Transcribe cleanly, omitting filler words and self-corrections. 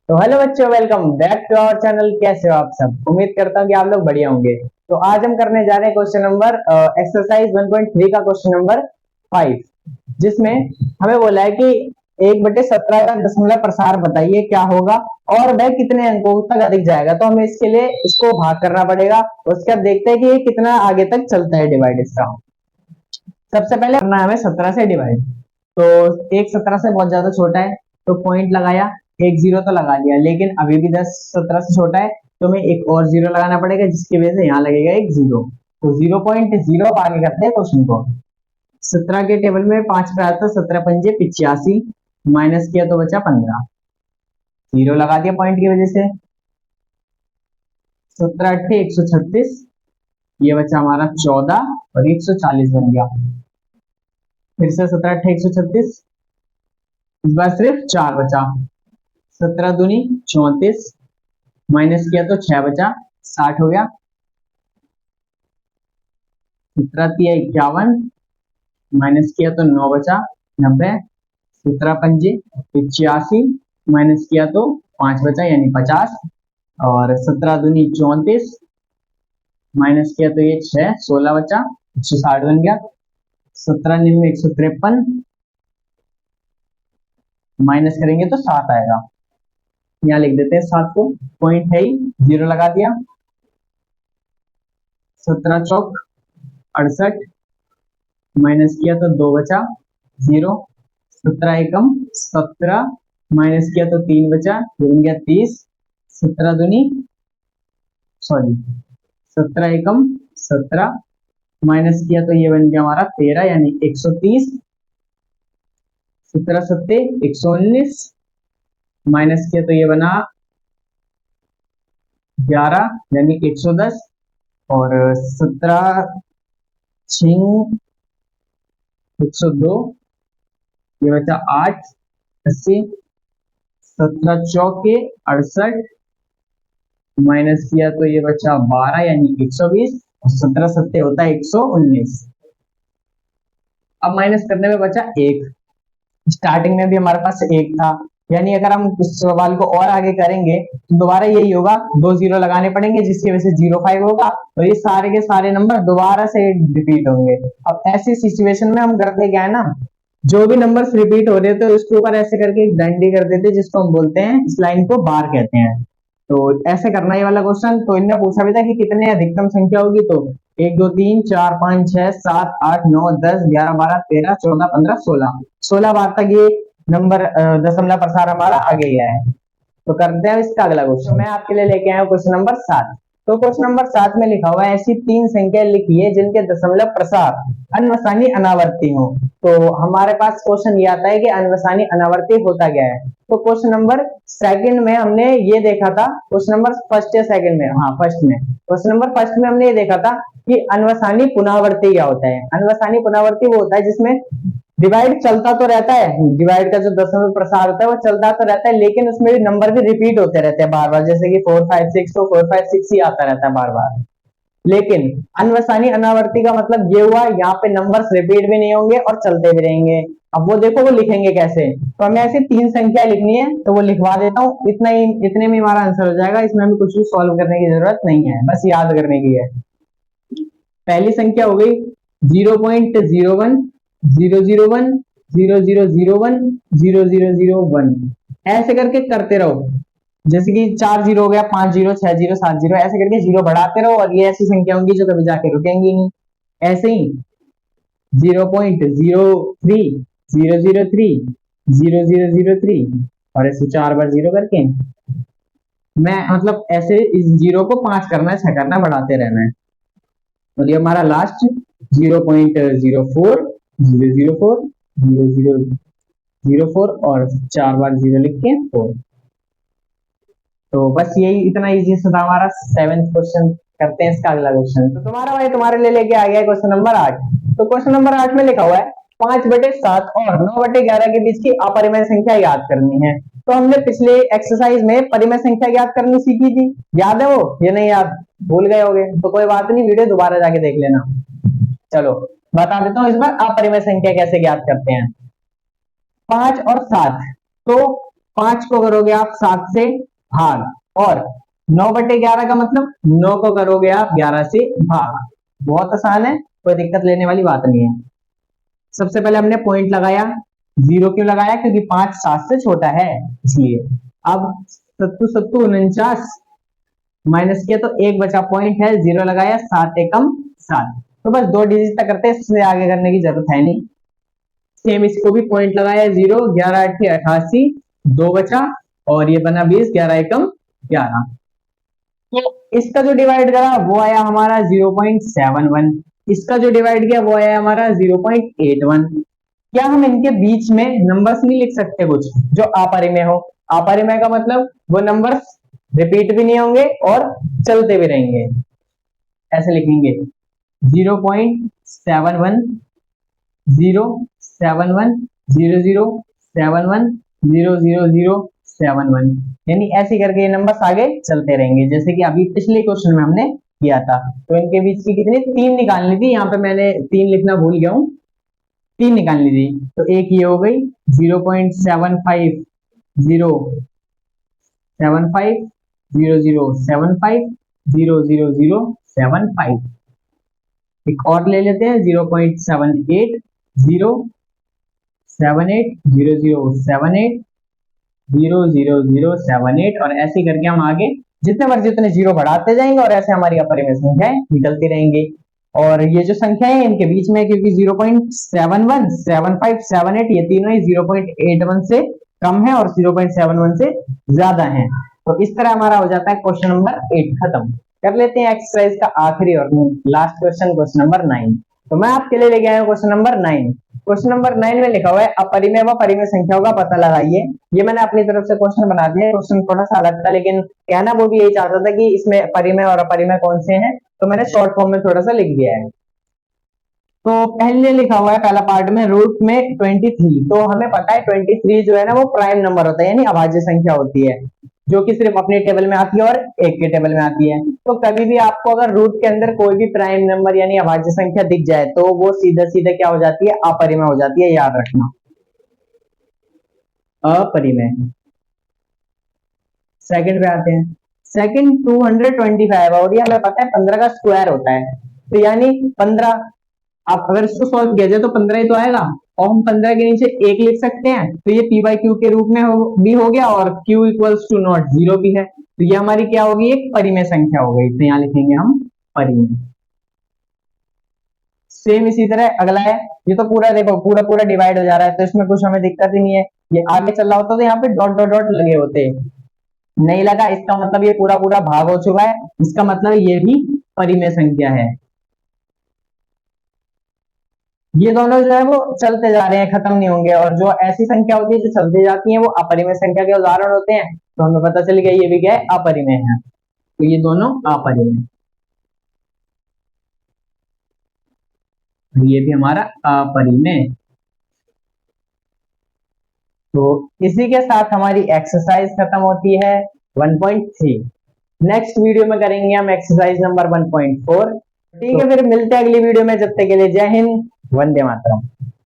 तो हेलो बच्चों, welcome back to our channel. कैसे हो आप सब? उम्मीद करता हूँ कि आप लोग बढ़िया होंगे। तो आज हम करने जा रहे हैं क्वेश्चन नंबर एक्सरसाइज 1.3 का क्वेश्चन नंबर 5, जिसमें हमें बोला है कि 1/17 का दशमलव प्रसार बताइए क्या होगा और वह कितने अंकों तक अधिक जाएगा। तो हमें इसके लिए इसको भाग करना पड़ेगा। उसके बाद देखते हैं कि ये कितना आगे तक चलता है डिवाइड इसका। सबसे पहले करना है हमें 17 से डिवाइड। तो एक 17 से बहुत ज्यादा छोटा है, तो पॉइंट लगाया, एक जीरो तो लगा लिया, लेकिन अभी भी 10 17 से छोटा है, तो हमें एक और जीरो लगाना पड़ेगा, जिसकी वजह से यहाँ लगेगा एक जीरो। तो 0.0 आगे करते हैं क्वेश्चन को। 17 के टेबल में 5 पे आता, 17 पंजे 85, माइनस किया तो बचा 15, जीरो लगा दिया पॉइंट की वजह से। 17 अट्ठे 136, ये बचा हमारा 14 और 140 बन गया। फिर से 17 अट्ठे 136, इस बार सिर्फ 4 बचा। 17 दूनी 34, माइनस किया तो 6 बचा, 60 हो गया। 17 तिया 51, माइनस किया तो 9 बचा, 90। 17 पंजे 85, माइनस किया तो 5 बचा यानी 50। और 17 दूनी 34, माइनस किया तो ये 6, 16 बचा, 160 बन गया। 17 निन्यानवे 153, माइनस करेंगे तो 7 आएगा। यहाँ लिख देते हैं 7 को, पॉइंट है ही, जीरो लगा दिया। 17 चौक 68, माइनस किया तो 2 बचा, जीरो। 17 एकम 17, माइनस किया तो 3 बचा, बन गया 30। 17 दूनी सॉरी 17 एकम 17, माइनस किया तो ये बन गया हमारा 13 यानी 130। 17 सत्ते 119, माइनस किया तो ये बना 11 यानी 110। और 17 छिंग 102, ये बचा 8 80। 17 चौके 68, माइनस किया तो ये बचा 12 यानी 120। और 17 सत्ते होता है 119। अब माइनस करने में बचा एक। स्टार्टिंग में भी हमारे पास एक था, यानी अगर हम इस सवाल को और आगे करेंगे तो दोबारा यही होगा, दो जीरो लगाने पड़ेंगे, जिसकी वजह से 05 होगा और ये सारे के सारे नंबर दोबारा से रिपीट होंगे। अब ऐसी सिचुएशन में हम करते क्या है ना, जो भी नंबर्स रिपीट हो रहे थे उसके ऊपर ऐसे करके एक डंडी कर देते, जिसको हम बोलते हैं, इस लाइन को बार कहते हैं। तो ऐसे करना ये वाला क्वेश्चन। तो इनने पूछा भी था कि कितने अधिकतम संख्या होगी, तो 1 2 3 4 5 6 7 8 9 10 11 12 13 14 15 16, 16 बार तक ये नंबर दशमलव प्रसार हमारा आ गया है। तो करते हैं इसका अगला क्वेश्चन। मैं आपके लिए लेके आया हूँ क्वेश्चन नंबर 7। तो क्वेश्चन नंबर 7 में लिखा हुआ है, ऐसी 3 संख्या लिखिए जिनके दशमलव प्रसार अनवसानी अनावर्ती हो। तो हमारे पास क्वेश्चन ये आता है कि अनवसानी अनावर्ती होता क्या है। तो क्वेश्चन नंबर सेकंड में हमने ये देखा था, क्वेश्चन नंबर फर्स्ट या सेकंड में, हाँ फर्स्ट में, क्वेश्चन नंबर फर्स्ट में हमने ये देखा था कि अनवसानी पुनरावर्ती क्या होता है। अनवसानी पुनरावर्ती वो होता है जिसमें डिवाइड चलता तो रहता है, डिवाइड का जो दशमलव प्रसार होता है वो चलता तो रहता है, लेकिन उसमें भी नंबर भी रिपीट होते रहते हैं बार बार, जैसे कि 4 5 6, तो 4 5 6 ही आता रहता है बार बार। लेकिन अनवसानी अनावर्ती का मतलब ये हुआ, यहाँ पे नंबर्स रिपीट भी नहीं होंगे और चलते भी रहेंगे। अब वो देखो वो लिखेंगे कैसे। तो हमें ऐसी 3 संख्या लिखनी है, तो वो लिखवा देता हूँ, इतना ही, इतने में हमारा आंसर हो जाएगा। इसमें हमें कुछ भी सॉल्व करने की जरूरत नहीं है, बस याद करने की है। पहली संख्या हो गई 0.01 001 0001 0001, ऐसे करके करते रहो। जैसे कि 4 जीरो हो गया, 5 जीरो 6 जीरो 7 जीरो, ऐसे करके जीरो बढ़ाते रहो और ये ऐसी संख्या होंगी जो कभी जाके रुकेंगी नहीं। ऐसे ही 0.03 003 0003, और ऐसे 4 बार जीरो करके, मैं मतलब ऐसे इस जीरो को 5 करना है, 6 करना है, बढ़ाते रहना है। और ये हमारा लास्ट 0.04 004 0004 और 4 बार जीरो लिख के 4। तो बस यही इतना इजी था हमारा 7th क्वेश्चन। करते हैं इसका अगला क्वेश्चन। तो तुम्हारा भाई तुम्हारे लिए लेके आ गया है क्वेश्चन नंबर 8। तो क्वेश्चन नंबर 8 में लिखा हुआ है 5/7 और 9/11 के बीच की अपरिमेय संख्या याद करनी है। तो हमने पिछले एक्सरसाइज में परिमेय संख्या याद करनी सीखी थी, याद है वो? ये नहीं याद, भूल गए होगे तो कोई बात नहीं, वीडियो दोबारा जाके देख लेना। चलो बता देता हूँ इस बार अपरिमेय संख्या कैसे ज्ञात करते हैं। 5 और 7, तो 5 को करोगे आप 7 से भाग, और 9/11 का मतलब 9 को करोगे आप 11 से भाग। बहुत आसान है, कोई दिक्कत लेने वाली बात नहीं है। सबसे पहले हमने पॉइंट लगाया, 0 क्यों लगाया, क्योंकि 5 7 से छोटा है इसलिए। अब 7 7 49 माइनस किया तो 1 बचा, पॉइंट है, 0 लगाया, 7 एकम 7। तो बस 2 डिजिट तक करते हैं, इससे आगे करने की जरूरत है नहीं। सेम इसको भी पॉइंट लगाया, 0, 11 8 88, 2 बचा, और ये बना 20, 11 एकम 11। तो इसका जो डिवाइड करा वो आया हमारा 0.71, इसका जो डिवाइड किया वो आया हमारा 0.81। क्या हम इनके बीच में नंबर्स नहीं लिख सकते कुछ जो अपरिमेय हो? अपरिमेय का मतलब वो नंबर्स रिपीट भी नहीं होंगे और चलते भी रहेंगे। ऐसे लिखेंगे 0.71 071 0071 00071, यानी ऐसे करके ये नंबर्स आगे चलते रहेंगे, जैसे कि अभी पिछले क्वेश्चन में हमने किया था। तो इनके बीच की कितनी, 3 निकालनी थी, यहाँ पे मैंने 3 लिखना भूल गया हूँ, 3 निकालनी थी। तो एक ये हो गई 0.75 075 0075 00075। एक और ले लेते हैं 0.78 078 0078 00078, और ऐसे करके हम आगे जितने मर्जी उतने जीरो बढ़ाते जाएंगे और ऐसे हमारी अपरिमेय संख्याएं निकलती रहेंगी। और ये जो संख्याएं हैं इनके बीच में, क्योंकि 0.71 75 78 ये तीनों ही 0.81 से कम है और 0.71 से ज्यादा है। तो इस तरह हमारा हो जाता है क्वेश्चन नंबर 8 खत्म। कर लेते हैं एक्सरसाइज का आखिरी और लास्ट क्वेश्चन, क्वेश्चन नंबर 9। तो मैं आपके लिए लेके आया हूँ क्वेश्चन नंबर 9। क्वेश्चन नंबर 9 में लिखा हुआ है अपरिमेय व परिमेय संख्याओं का पता लगाइए। ये मैंने अपनी तरफ से क्वेश्चन बना दिया है, क्वेश्चन थोड़ा सा अलग था, लेकिन कहना वो भी यही चाहता था कि इसमें परिमेय और अपरिमेय कौन से हैं, तो मैंने शॉर्ट फॉर्म में थोड़ा सा लिख दिया है। तो पहले लिखा हुआ है पहला पार्ट में रूट में 23। तो हमें पता है 23 जो है ना वो प्राइम नंबर होता है, यानी अभाज्य संख्या होती है, जो कि सिर्फ अपने टेबल में आती है और एक के टेबल में आती है। तो कभी भी आपको अगर रूट के अंदर कोई भी प्राइम नंबर यानी अभाज्य संख्या दिख जाए तो वो सीधा सीधा क्या हो जाती है, अपरिमेय हो जाती है, याद रखना, अपरिमेय। सेकंड पे आते हैं, सेकंड 225, और ये हमें पता है 15 का स्क्वायर होता है, तो यानी 15, आप अगर इसको सॉल्व किया जाए तो 15 ही तो आएगा, और हम 15 के नीचे 1 लिख सकते हैं, तो ये p बाई क्यू के रूप में भी हो गया, और q इक्वल्स टू नॉट 0 भी है, तो ये हमारी क्या होगी, एक परिमेय संख्या हो गई। तो यहाँ लिखेंगे हम परिमेय। सेम इसी तरह अगला है, ये तो पूरा देखो पूरा पूरा डिवाइड हो जा रहा है, तो इसमें कुछ हमें दिक्कत ही नहीं है। ये आगे चल रहा होता तो यहाँ पे डॉट डॉट डॉट लगे होते, नहीं लगा, इसका मतलब ये पूरा पूरा भाग हो चुका है, इसका मतलब ये भी परिमेय संख्या है। ये दोनों जो है वो चलते जा रहे हैं, खत्म नहीं होंगे, और जो ऐसी संख्या होती है जो चलती जाती है वो अपरिमेय संख्या के उदाहरण होते हैं। तो हमें पता चल गया ये भी क्या है, अपरिमेय है। तो ये दोनों अपरिमेय, ये भी हमारा अपरिमेय। तो इसी के साथ हमारी एक्सरसाइज खत्म होती है 1.3। नेक्स्ट वीडियो में करेंगे हम एक्सरसाइज नंबर 1.4। ठीक है, फिर मिलते हैं अगली वीडियो में, जब तक के लिए जय हिंद, वंदे मातरम।